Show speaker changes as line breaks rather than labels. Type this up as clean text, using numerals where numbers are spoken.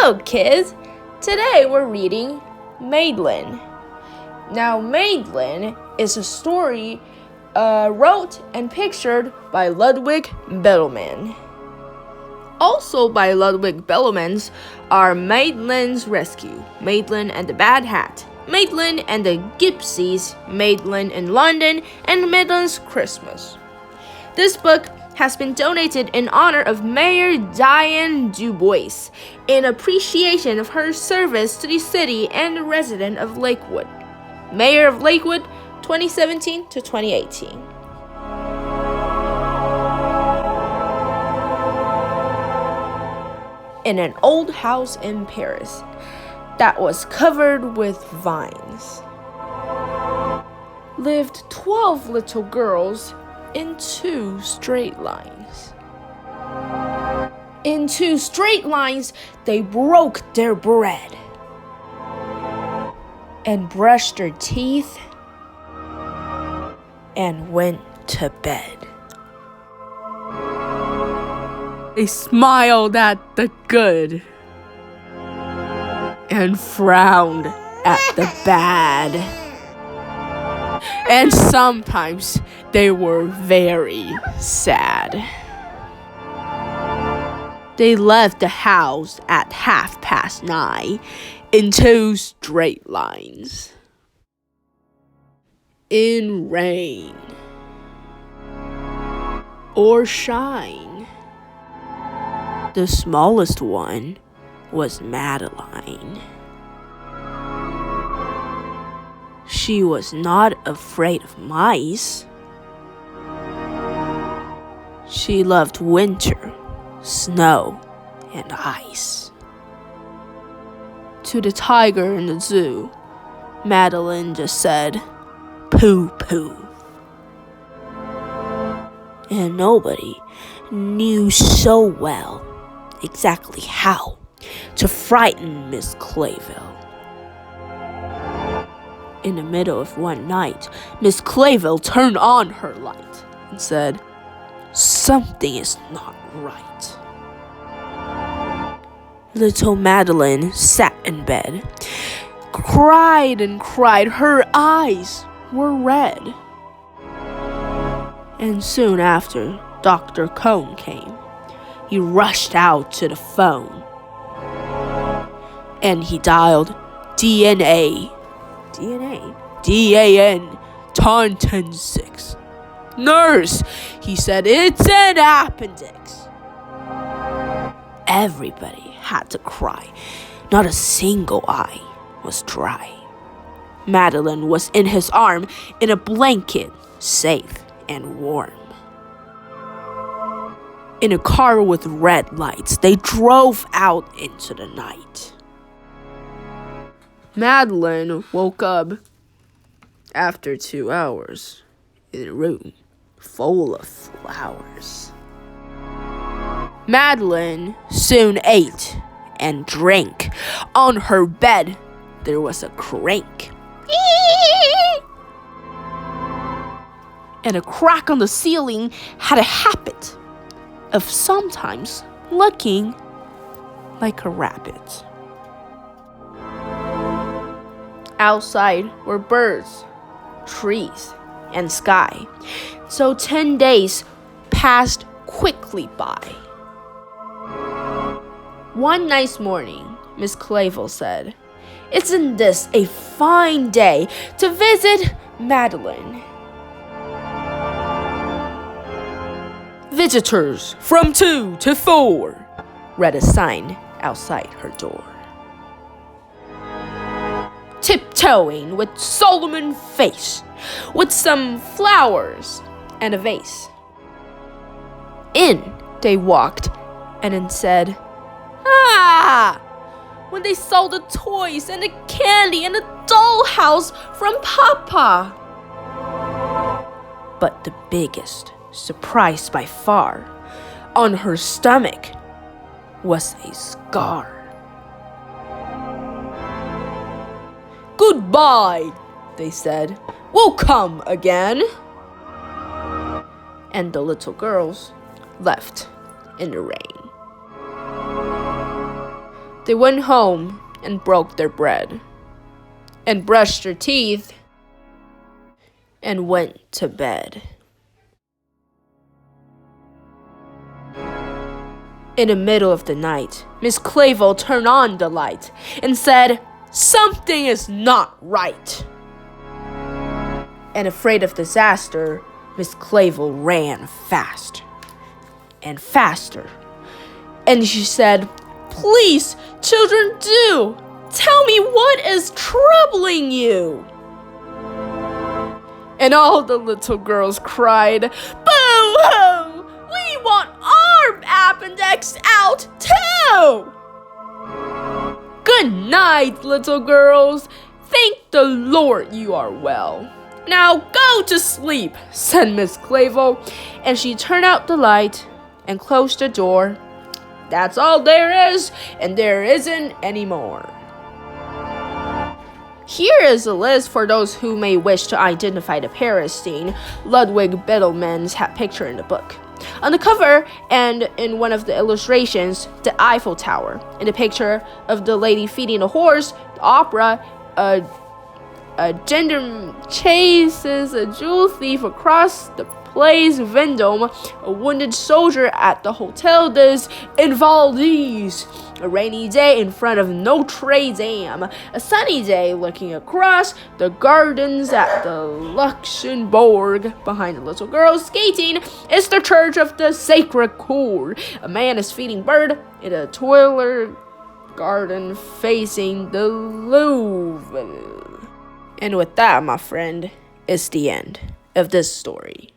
Hello, kids! Today we're reading Madeline. Now, Madeline is a story wrote and pictured by Ludwig Belmelmans. Also by Ludwig Bemelmans are Madeline's Rescue, Madeline and the Bad Hat, Madeline and the Gypsies, Madeline in London, and Madeline's Christmas. This book has been donated in honor of Mayor Diane Dubois in appreciation of her service to the city and resident of Lakewood. Mayor of Lakewood, 2017 to 2018. In an old house in Paris that was covered with vines lived 12 little girls in 2 straight lines. In 2 straight lines, they broke their bread and brushed their teeth and went to bed. They smiled at the good and frowned at the bad. And sometimes they were very sad. They left the house at 9:30 in 2 straight lines. In rain or shine. The smallest one was Madeline. She was not afraid of mice. She loved winter, snow, and ice. To the tiger in the zoo, Madeline just said, "Pooh, pooh." And nobody knew so well exactly how to frighten Miss Clayville. In the middle of one night, Miss Clayville turned on her light and said, "Something is not right." Little Madeline sat in bed, cried and cried. Her eyes were red. And soon after, Dr. Cohn came. He rushed out to the phone and he dialed DNA. D-A-N, Taunton 6. "Nurse," he said, "it's an appendix." Everybody had to cry. Not a single eye was dry. Madeline was in his arm in a blanket, safe and warm. In a car with red lights, they drove out into the night. Madeline woke up after 2 hours in a room full of flowers. Madeline soon ate and drank. On her bed, there was a crank. And a crack on the ceiling had a habit of sometimes looking like a rabbit. Outside were birds, trees, and sky. So 10 days passed quickly by. One nice morning, Miss Clayville said, "Isn't this a fine day to visit Madeline?" "Visitors from 2 to 4, read a sign outside her door. Tiptoeing with Solomon face, with some flowers and a vase. In they walked and then said, "Ah!" when they saw the toys and the candy and the dollhouse from Papa. But the biggest surprise by far, on her stomach was a scar. "Goodbye," they said. "We'll come again." And the little girls left in the rain. They went home and broke their bread, and brushed their teeth, and went to bed. In the middle of the night, Miss Clavel turned on the light and said, "Something is not right." And afraid of disaster, Miss Clavel ran fast and faster. And she said, "Please, children, do tell me what is troubling you." And all the little girls cried, "Boo-hoo! We want our appendix out too!" "Good night, little girls. Thank the Lord you are well. Now go to sleep," said Miss Clavel, and she turned out the light and closed the door. That's all there is, and there isn't any more. Here is a list for those who may wish to identify the Paris scene Ludwig Belmelmans had pictured in the book. On the cover and in one of the illustrations, the Eiffel Tower. In the picture of the lady feeding a horse, the opera, a gendarme chases a jewel thief across the place Vendome, a wounded soldier at the Hotel Des Invalides, a rainy day in front of Notre Dame, a sunny day looking across the Gardns at the Luxembourg. Behind the little girl skating is the church of the Sacre Coeur. A man is feeding bird in a toilet garden facing the Louvre. And with that, my friend, is the end of this story.